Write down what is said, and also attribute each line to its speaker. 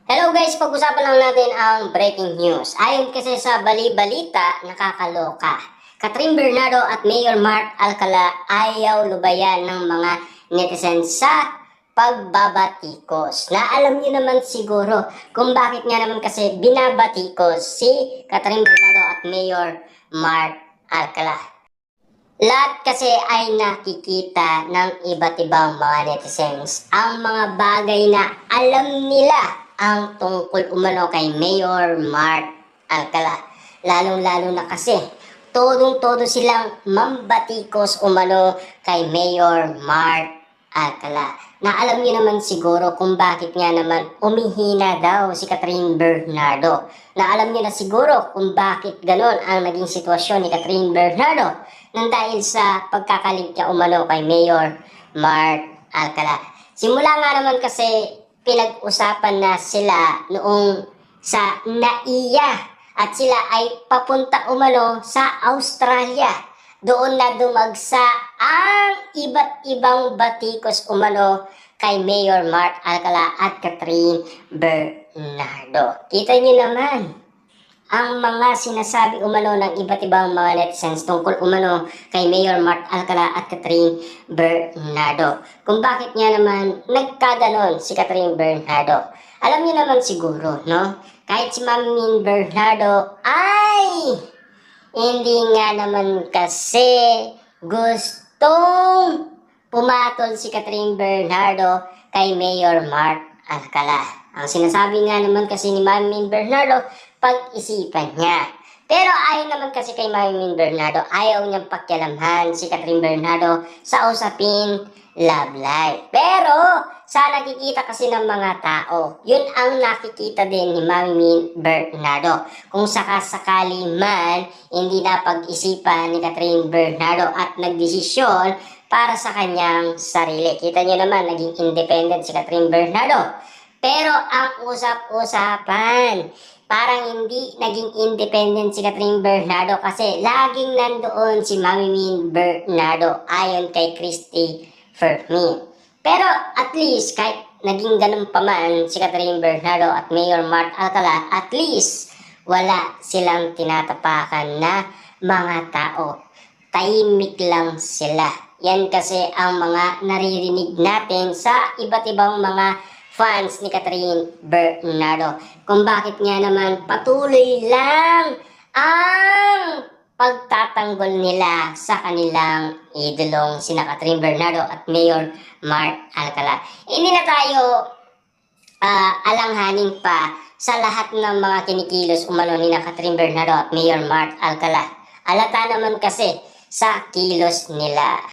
Speaker 1: Hello guys, pag-usapan lang natin ang breaking news. Ayon kasi sa bali-balita, nakakaloka. Catherine Bernardo at Mayor Mark Alcala ayaw lubayan ng mga netizens sa pagbabatikos. Na alam niyo naman siguro kung bakit nga naman kasi binabatikos si Catherine Bernardo at Mayor Mark Alcala. Lahat kasi ay nakikita ng iba't ibang mga netizens ang mga bagay na alam nila ang tungkol umano kay Mayor Mark Alcala. Lalong-lalo na kasi todong-todo silang mambatikos umano kay Mayor Mark Alcala. Na alam niyo naman siguro kung bakit nga naman umihina daw si Catherine Bernardo. Na alam niyo na siguro kung bakit ganon ang naging sitwasyon ni Catherine Bernardo nang dahil sa pagkakaligya umano kay Mayor Mark Alcala. Simula nga naman kasi pinag-usapan na sila noong sa NAIA at sila ay papunta umano sa Australia. Doon na dumagsa ang iba't ibang batikos umano kay Mayor Mark Alcala at Catherine Bernardo. Kita niyo naman ang mga sinasabi umano ng iba't ibang mga netizens tungkol umano kay Mayor Mark Alcala at Catherine Bernardo. Kung bakit nga naman nagkaganon si Catherine Bernardo. Alam niyo naman siguro, no? Kahit si Ma'am Bernardo ay hindi nga naman kasi gustong pumatol si Catherine Bernardo kay Mayor Mark Alcala. Ang sinasabi nga naman kasi ni Ma'am Bernardo, pag-isipan niya. Pero ayon naman kasi kay Ma'am Bernardo, ayaw niyang pakialamhan si Catherine Bernardo sa usaping love life. Pero sa nakikita kasi ng mga tao, yun ang nakikita din ni Ma'am Bernardo. Kung sakasakali man, hindi na pag-isipan ni Catherine Bernardo at nagdesisyon para sa kanyang sarili. Kita niyo naman, naging independent si Catherine Bernardo. Pero ang usap-usapan, parang hindi naging independent si Catherine Bernardo kasi laging nandoon si Mami Bernardo ayon kay Christy Fermin. Pero at least kahit naging ganun pa man si Catherine Bernardo at Mayor Mark Alcala, at least wala silang tinatapakan na mga tao. Tahimik lang sila. Yan kasi ang mga naririnig natin sa iba't ibang mga fans ni Catherine Bernardo. Kung bakit nga naman patuloy lang ang pagtatanggol nila sa kanilang idolong sina Catherine Bernardo at Mayor Mark Alcala. Hindi na tayo alanghanin pa sa lahat ng mga kinikilos umano ni Catherine Bernardo at Mayor Mark Alcala. Alata naman kasi sa kilos nila.